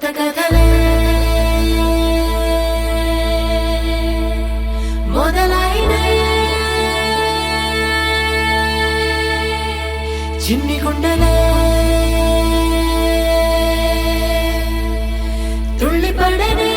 కొత్త కథలే మొదలైనయే చిన్ని గుండెలే తుళ్ళిపడనే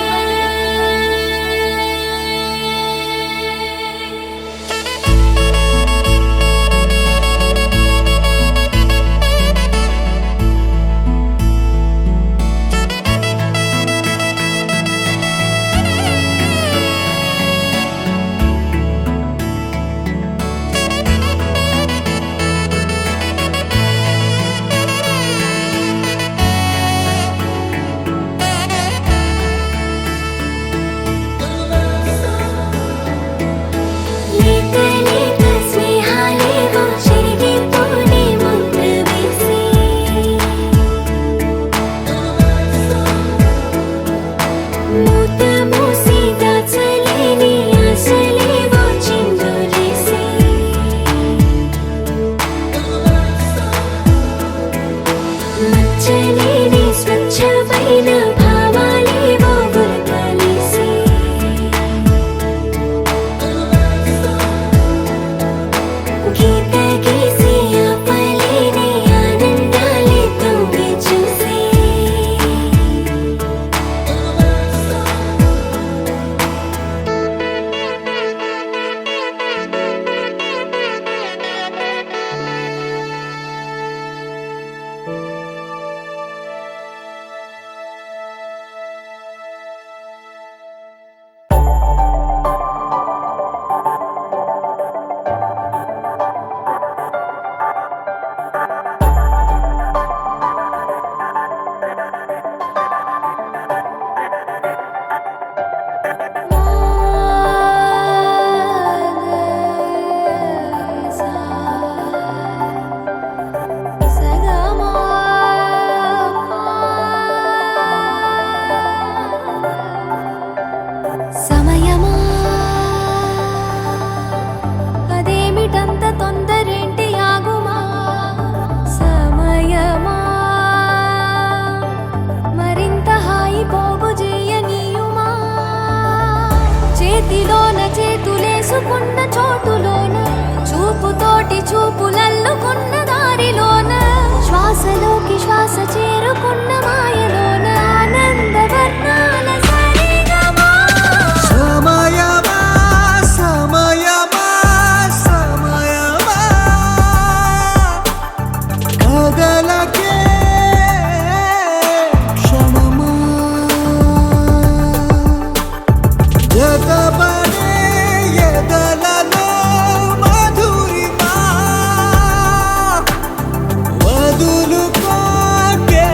చేతులేసుకున్న చోటులోన చూపుతోటి చూపులల్లుకున్న దారిలోన శ్వాసలోకి శ్వాస చేరుకున్న మాయలోన ఆనంద వర్ణాల సరిగమా సమయమా సమయమా సమయమా కదలకే క్షణమా జతపడే ఎదలలో మధురిమా వదులుకోకే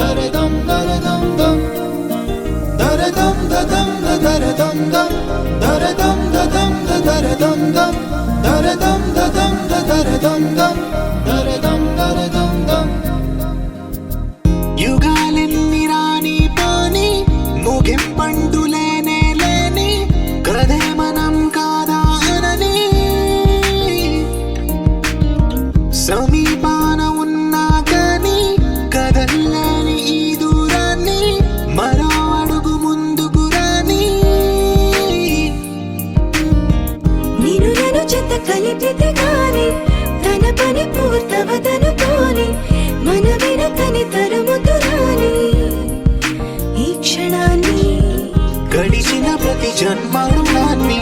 దరదం దరదం దం దరదం దదం దరదం దం దరదం దదం దరదం దం దరదం దదం దరదం దం దరదం దరదం దం యుగాలెన్ని రాని పోని ముగింపంటూ లేనే లేని కథే మనం కాదా అనని సమీపాన ఉన్నా కానీ కదల్లేని ఈ దూరాన్ని మరో అడుగు ముందుకు రాని నేను నన్ను చెత్త కలిపితే గాని తన పని పూర్తవదనుకోని మన వెనకని తరుముతురాని ఈ క్షణాన్ని గడిచిన ప్రతి జన్మరుణాన్ని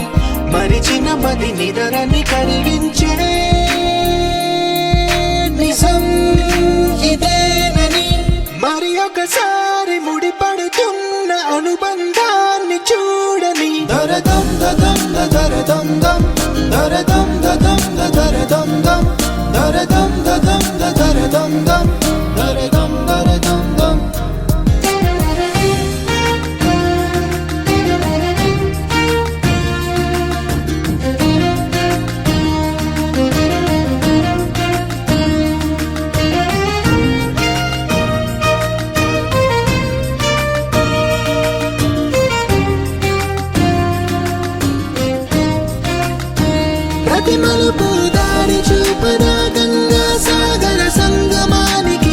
మరిచిన మది నిదరని కలిగించే నిజం ఇదేనని మరి ఒకసారి ముడిపడుతున్న అనుబంధాన్ని చూడని దరదం దదం దరదం దం దరదం దదం దరదం దం దరదం దదం దరదం దం దరదం దరదం దం ప్రతి మలుపు దారి చూపన గంగా సాగర సంగమానికి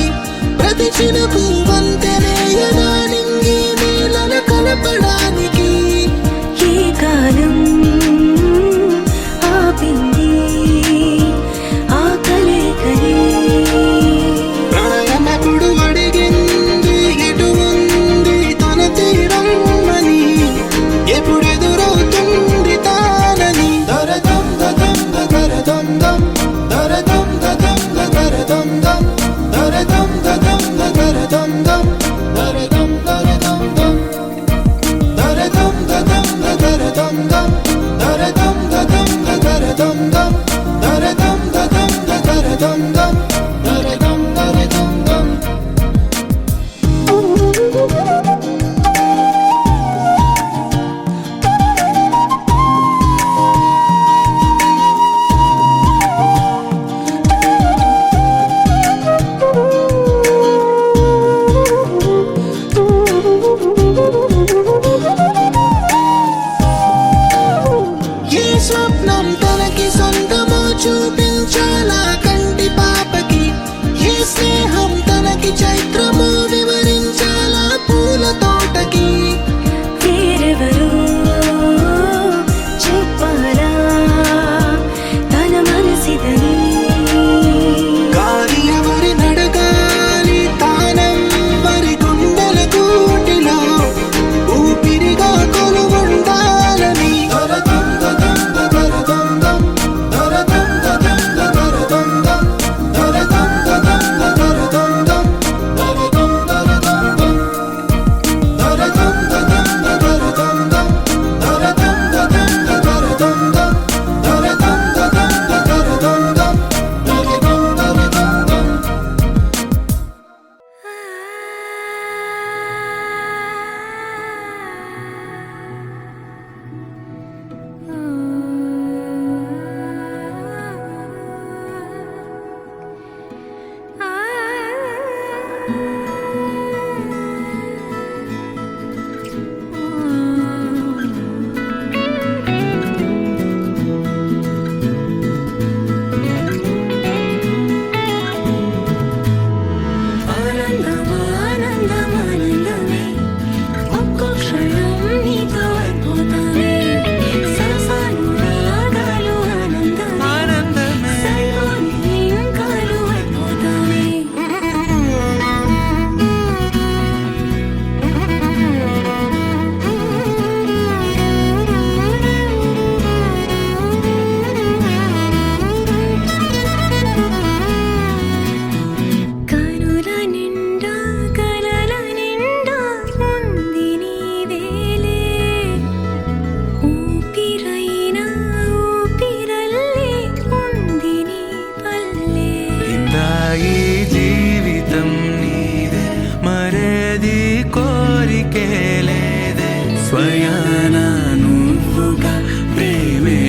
కోరికే లేదే స్వయాన నువ్వుగా ప్రేమే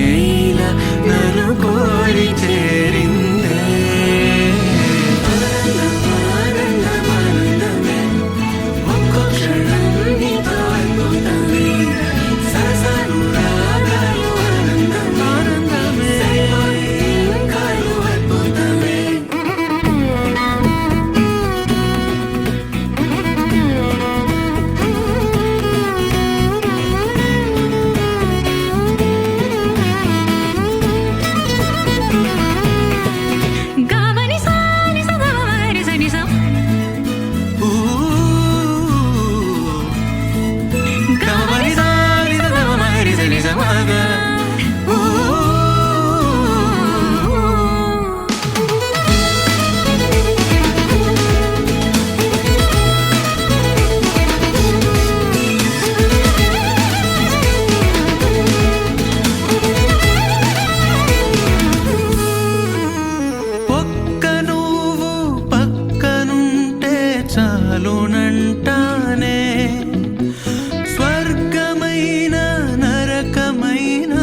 ఇలా నన్ను కోరి చేరిందే ఆనందమే ఒక్కో క్షణం నీతో అద్భుతమే సరసను రాగాలు ఆనందమే కాలు అద్భుతమే గామని సాని సగమరి సని సం గమని సాని గమరి సని సమగ ఒక్క నువ్వు పక్కనుంటే చాలునంటానే స్వర్గమైన నరకమైన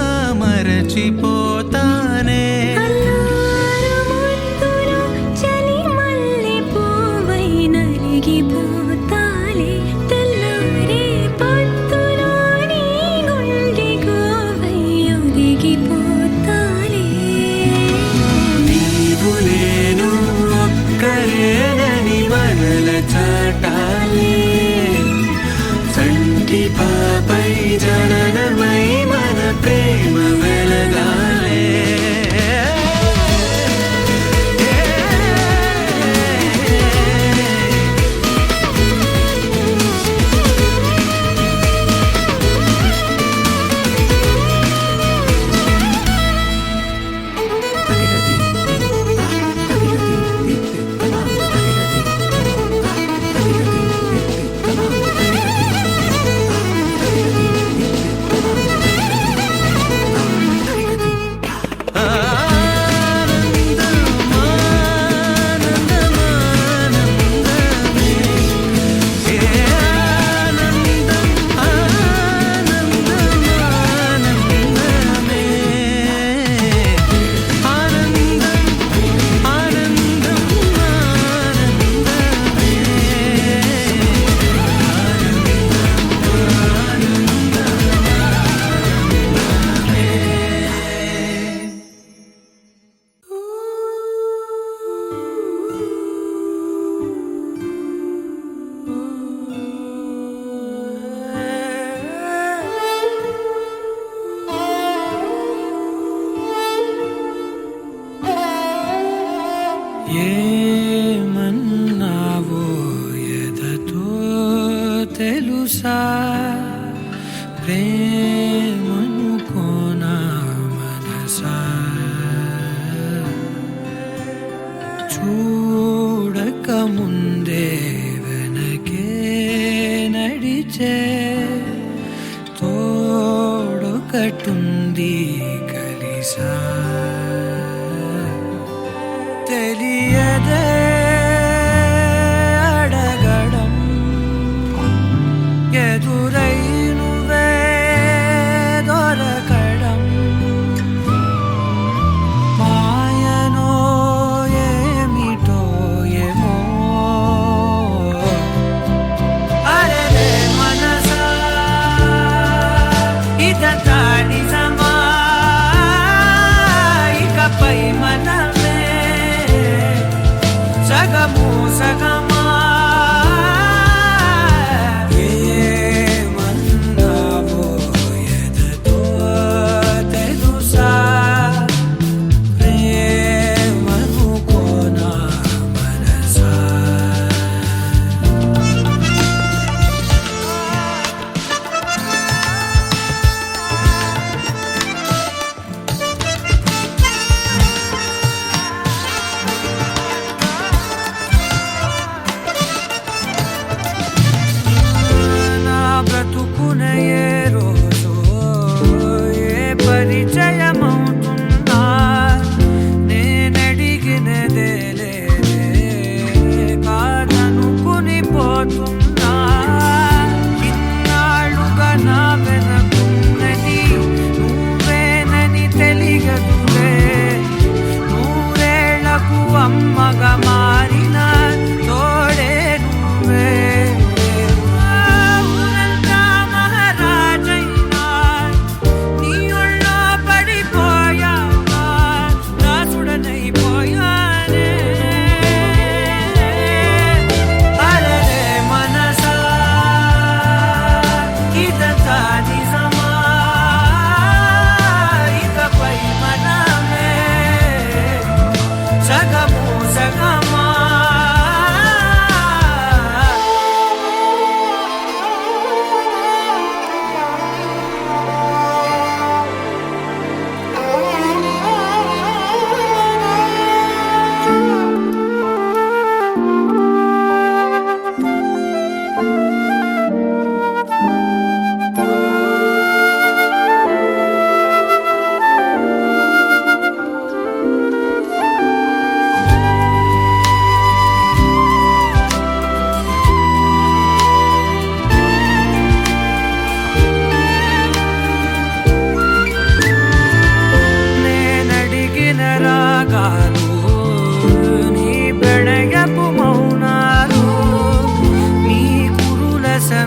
మరచిపోతానే ముద్దులో చలి మల్లె పువ్వై నలిగిపోతాలే తెల్లారే పొద్దులో నీ గుండె గోవై ఒదిగిపోతాలే నీవు నేను ఒక్కరేనని మనల చాటాలే చంటి పాపై జననమై మన ప్రేమ వెలగాలే ఏమన్నావో ఎదతో తెలుసా ప్రేమను కోనా మనసా చూడక ముందే వెనకే నడిచే తోడొకటుంది కలిసా తెలియదే అడగడం ఎదురై నువ్వే దొరకడం మాయనో ఏమిటో ఏమో అరే మనసా ఇదంతా నిజమా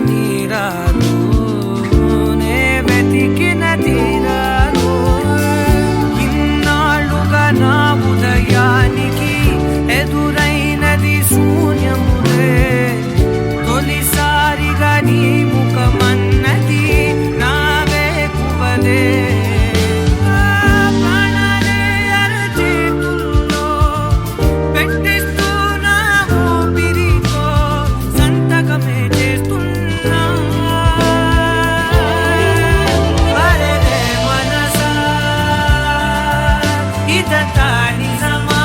మీరాలు నే వెతికిన తీరాలు ఇన్నాళ్ళుగా నా ఉదయానికి ఎదురైనది శూన్యములే తొలిసారిగా నీ ముఖమన్నది నా వేకువలే ప్రాణాలే అరచేతుల్లో పెట్టిస్తూ నా ఊపిరితో సంతకమే చేస్తున్నా అరెరే మనసా ఇదంతా నిజమా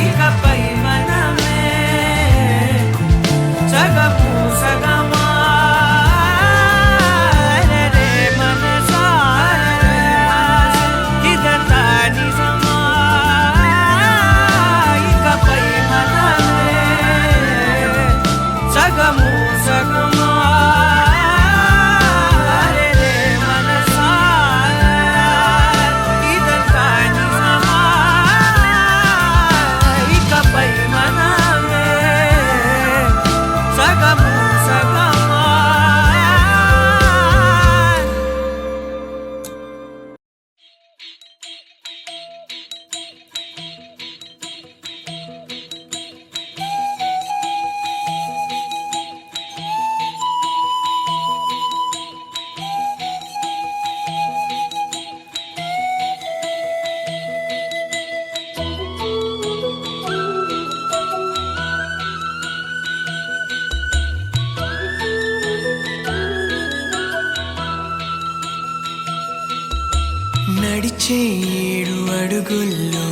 ఇకపై మనమే సగము సగమా అరెరే మనసా ఇదంతా నిజమా ఇకపై మనమే సగము సగమా అరెరే మనసా ఇదంతా నిజమా ఇకపై మనమే సగము సగమా నడిచే 7 అడుగుల్లో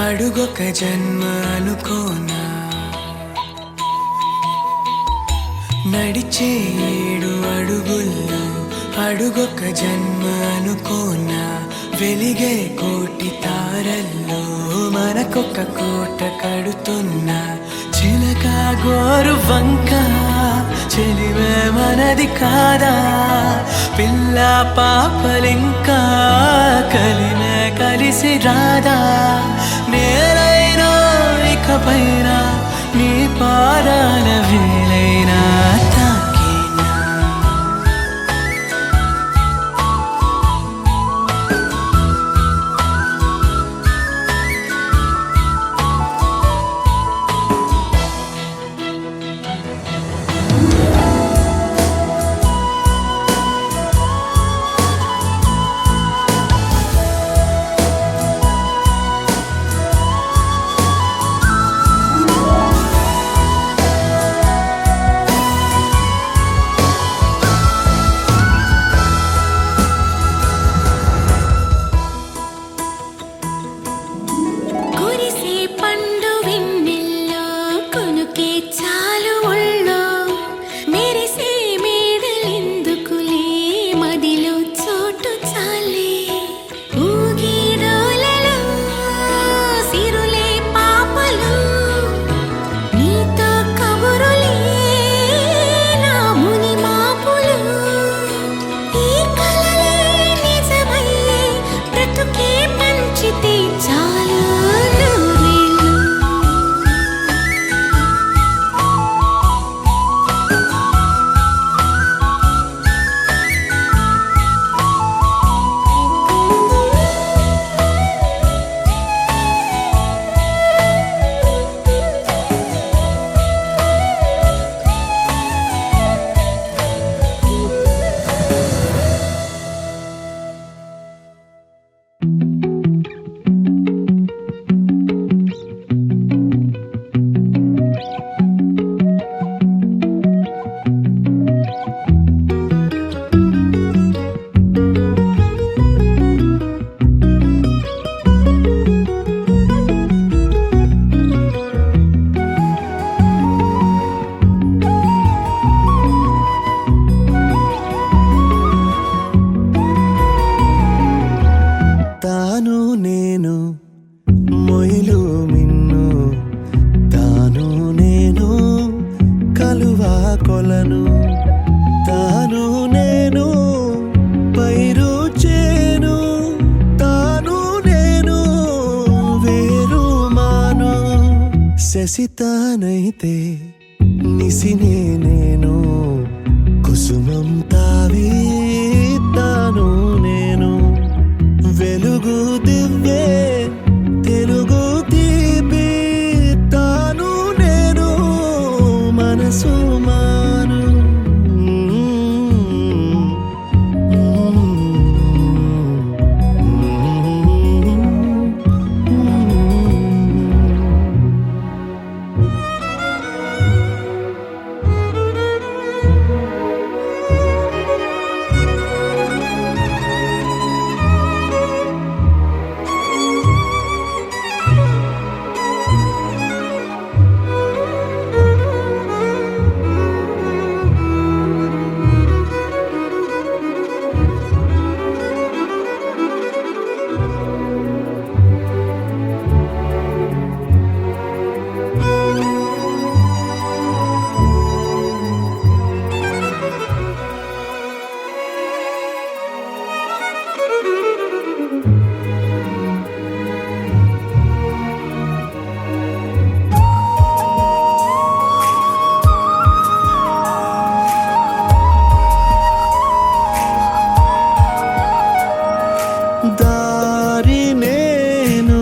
అడుగొక జన్మ అనుకోనా నడిచే 7 అడుగుల్లో అడుగొక జన్మ అనుకోనా వెలిగే కోటి తారల్లో మనకొక కోట కడుతున్నా చిలక గోరు వంక చెలివే మనది కాదా పిల్ల పాపలింకా కలిమే కలిసి రాదా నేలైనా ఇకపైన నీ పాదాల వేలైనా తాకేనా శశితానైతే నిసినే నేను కుసుమం తావి తాను నేను వెలుగు దివ్వే తెలుగు తీపి తాను నేను మనసు మాను దారి నేను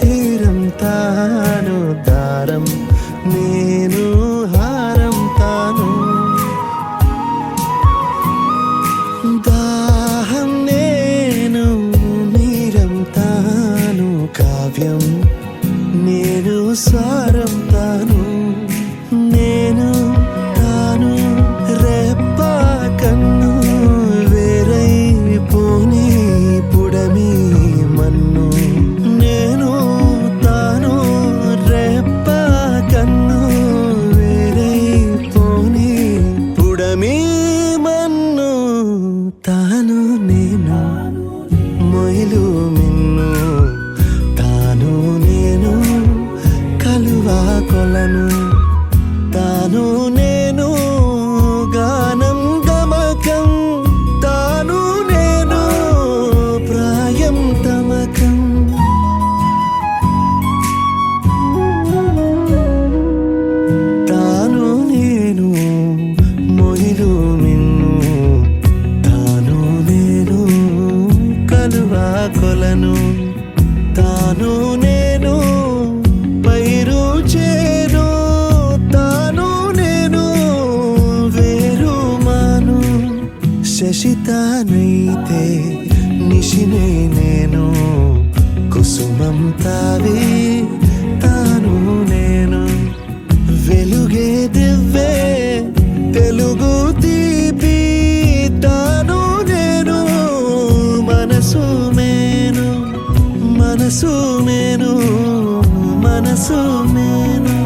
తీరం తాను దారం నేను హారం తాను దాహం నేను నీరం తాను కావ్యం నేను సారం తాను నేను తాను రెప్ప కన్ను వేరై పోనీ పుడమి మన్ను నేను తాను రెప్ప కన్ను వేరై పోనీ పుడమి మన్ను తాను నేను మొయిలు మిన్ను తాను నేను కలువా కొలను తాను నేను గానం గమకం తాను నేను ప్రాయం తమకం తాను నేను మొయిలు మిన్ను తాను నేను కలువా కొలను తాను నేను పైరు చేను తాను నేను వేరు మాను శశితానైతే నిశినే నేను కుసుమం తావి తాను నేను వెలుగే దివ్వే తెలుగు తీపి తాను నేను మనసు మేను మనసు మేను మనసు మేను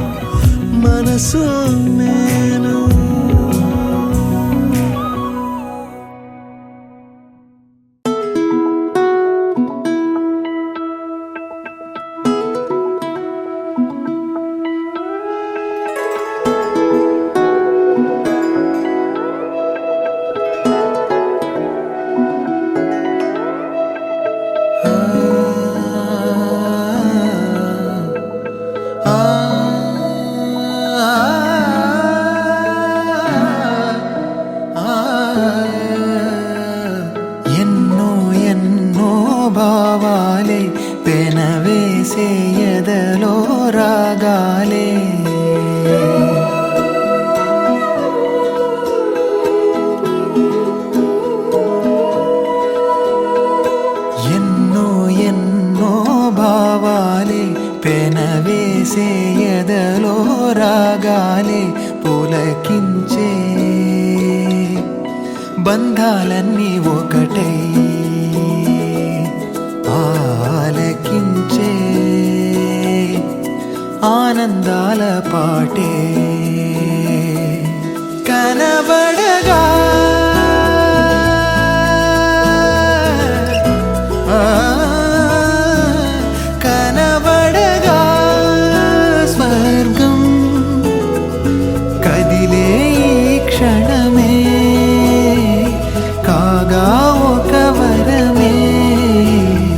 మనసు మేను ఎన్నో ఎన్నో భావాలే పెనవేసే ఎదలో రాగాలే ఎన్నో ఎన్నో భావాలే పెనవేసే ఎదలో రాగాలే పులకించే బంధాలన్నీ ఒకటై ఆలకించే ఆనందాల పాటే కనబడగా కనబడగా స్వర్గం కదిలే ఈ క్షణమే కాగా ఒక వరమే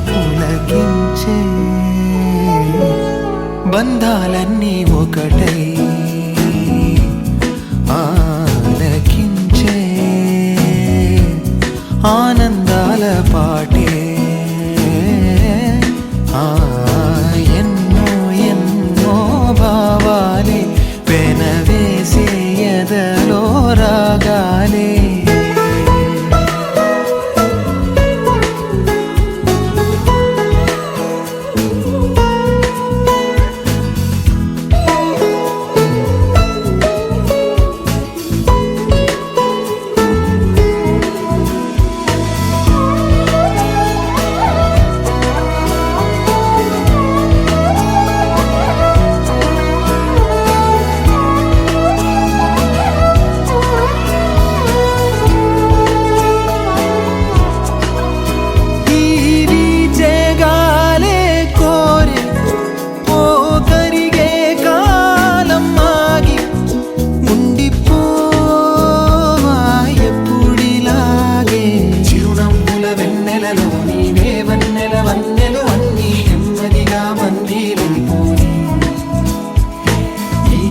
పులకించే బంధ బంధాలన్నీ ఒకటై ఆలకించే ఆనందాల పాటే ఎన్నో ఎన్నో భావాలే పెనవేసే ఎదలో రాగాలే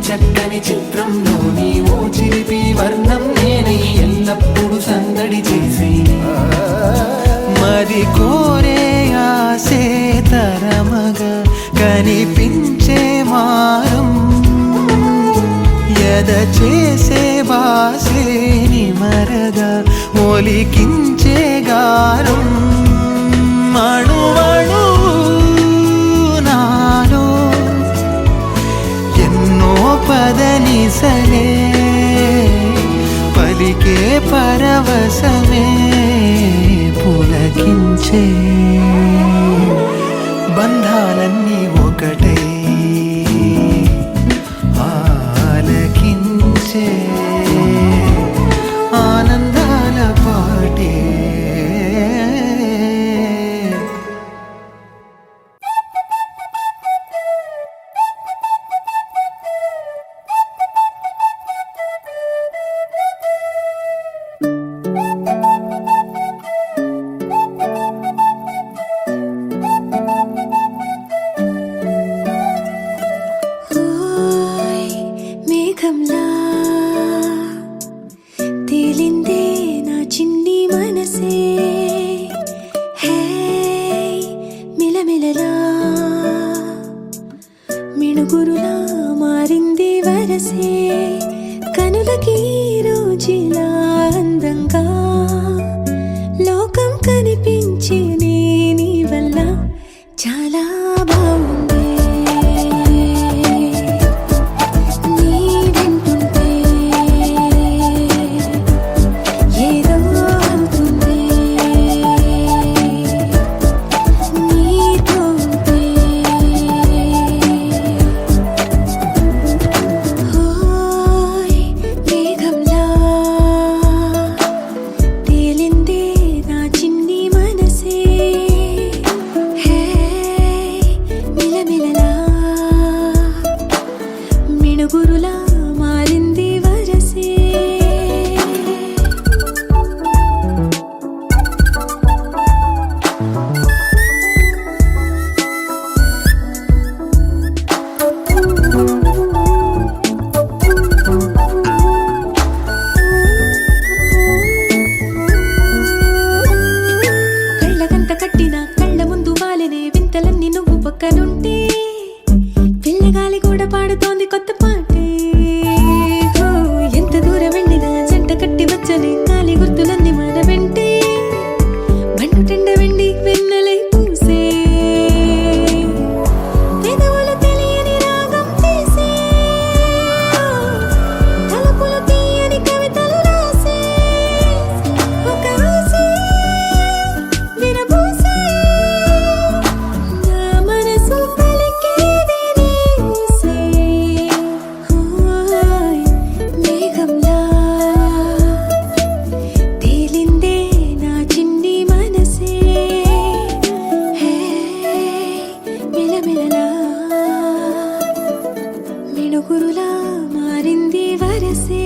చక్కని చిత్రంలోని ఓ చిలిపి వర్ణం నేనై ఎల్లప్పుడూ సందడి చేసి మరి కోరే ఆసే తరమగా కనిపించే మారం ఎద చేసే బాసే నిమరగా ఒలికించే గారం మణువణు నాలో ఎన్నో పదనిసలే పలికే పరవశమే పులకించే బంధాలన్నీ ఒకటై ఆలకించే ఆనందాల పాటే మేఘంలా తేలిందే నా చిన్ని మనసే హే మిలమిలలా మిణుగురులా మారింది వరసే కనులకి రోజులా అందంగా లోకం కనిపించే నీ వల్ల చాలా బాగుంది మిణుగురులా మారింది వరసే కళ్ళకంత కట్టిన కళ్ళ ముందు వాలినే వింతలన్నీ నువ్వు పక్కనుంటే పిల్లగాలి కూడా పాడుతోంది కొత్త పాటే ఎంత దూరం వెళ్ళినా జంట కట్టి వచ్చని గాలి గుర్తులన్నీ మన వెంటే బండు టెండ వెండి వెన్నెలై పూసే పెదవులు తెలియని రాగం తీసే తలుపులు తీయని కవితలు రాసే ఒక ఆసే విరబూసే నా మనసు పలికేది నీసే మేఘంలా తేలిందే నా చిన్ని మనసే హే మిలమిలలా మిణుగురులా మారింది వరసే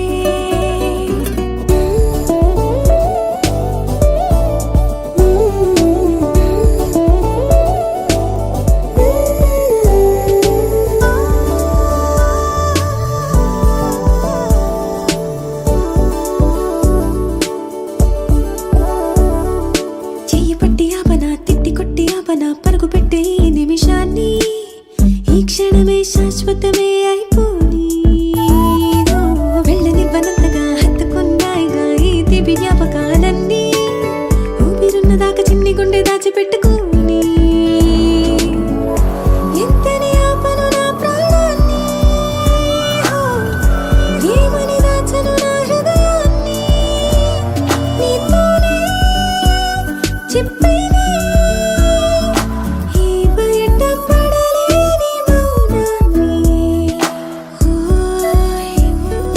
ప్రేమే అయిపోని వెళ్ళనివ్వనంతగా హత్తుకున్నాయిగా ఈ తీపి జ్ఞాపకాలన్నీ ఊపిరున్నదాకా చిన్ని గుండె దాచిపెట్టుకోని ఎంతని ఆపను నా ప్రాణాన్ని ఏమని దాచను నా హృదయాన్ని నీతోనే చెప్పేనే ఈ బయట పడలేని మౌనాన్ని ఓయ్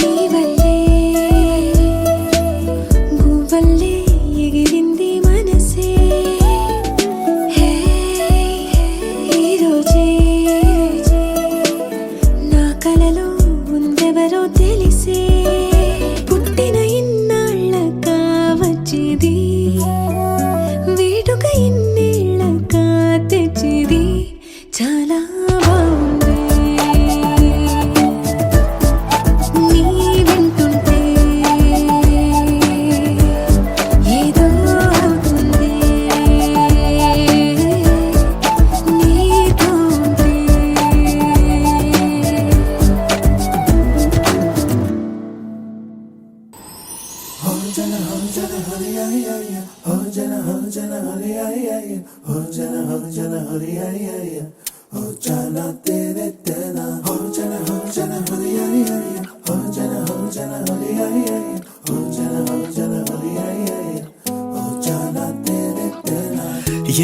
నీ వల్లే గువ్వల్లే ఎగిరింది మనసే హే ఈ రోజే నా కలలో ఉందెవరో తెలిసే పుట్టిన ఇన్నాళ్ళకా వచ్చేది వేడుక ఇన్నేళ్ళకా తెచ్చేది చాలా బాగుంది నీ వింటుంటే ఏదో అవుతుంది నీతో ఉంటే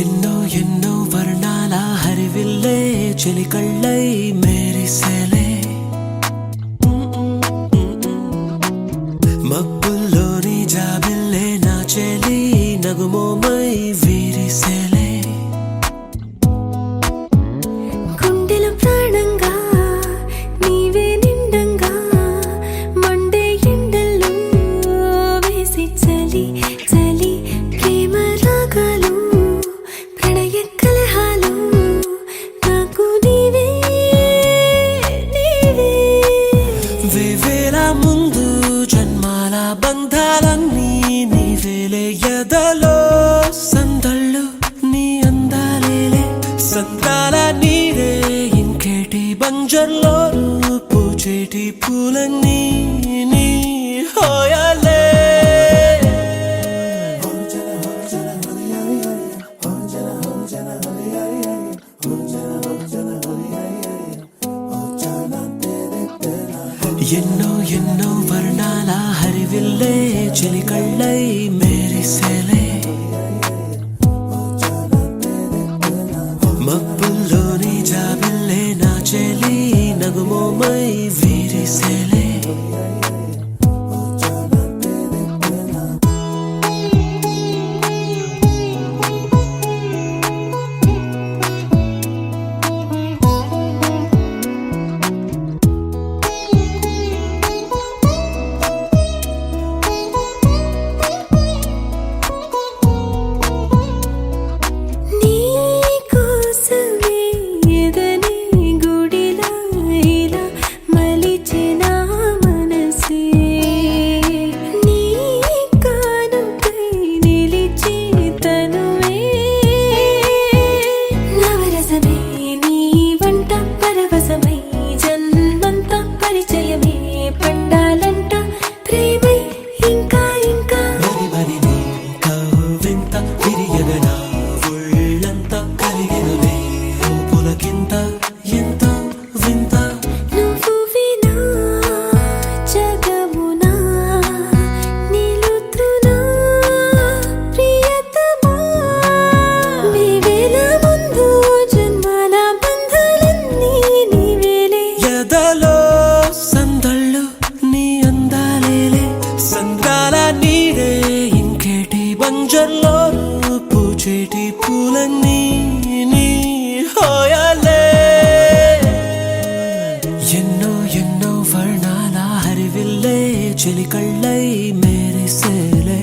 ఎన్నో ఎన్నో వర్ణాల హరివిల్లే చెలికళ్ళై మేరిసేలే మబ్బుల్లోని జాబిల్లే నా చెలి నగుమోమై వీరిసేలే గుండెలో ప్రాణంగా నీవే నిండంగా మండే ఎండల్లో వేసి చలి చలి ప్రేమ రాగాలు ప్రణయ కలహాలు నాకు నీవే నీవే వేవేల ముందు జన్మాల బంధాలన్నీ నీవేలే ఎదలో సందళ్ళు నీ అందాలేలే సంతాల నీరే ఇంకేటి బంజర్లో పూచేటి పూలన్నీ నీ హోయాలే ఎన్నో ఎన్నో వర్ణాల హరివిల్లే చెలికళ్ళై మేరిసేలే మబ్బుల్లోని జాబిల్లే నా చెలి నగుమోమై వీరిసేలే నీ కోసమే ఎదనే గుడిలా ఇలా మలిచిన మనసే నీ కానుకై నిలిచి తనువే నవరసమే నీ వంట పరవశమై జన్మంతా పరిచయమే పండాలంట ప్రేమై ఇంకా ఇంకా మరి మరి నీ కవ్వింత తిరియగనా ఒళ్ళంత కలిగినవే పులకింత ఎంత వింత నువ్వు వినా జగమునా నిలుతునా ప్రియతమా నీవేల ముందు జన్మాల బంధాలన్నీ నీవేలే ఎదలో సందళ్ళు నీ అందాలేలే సంద్రాల నీరే ఇంకేటి బంజర్లో పూచేటి పూలన్నీ నీ హోయాలే ఎన్నో ఎన్నో వర్ణాల హరివిల్లే చెలికళ్ళై మేరిసేలే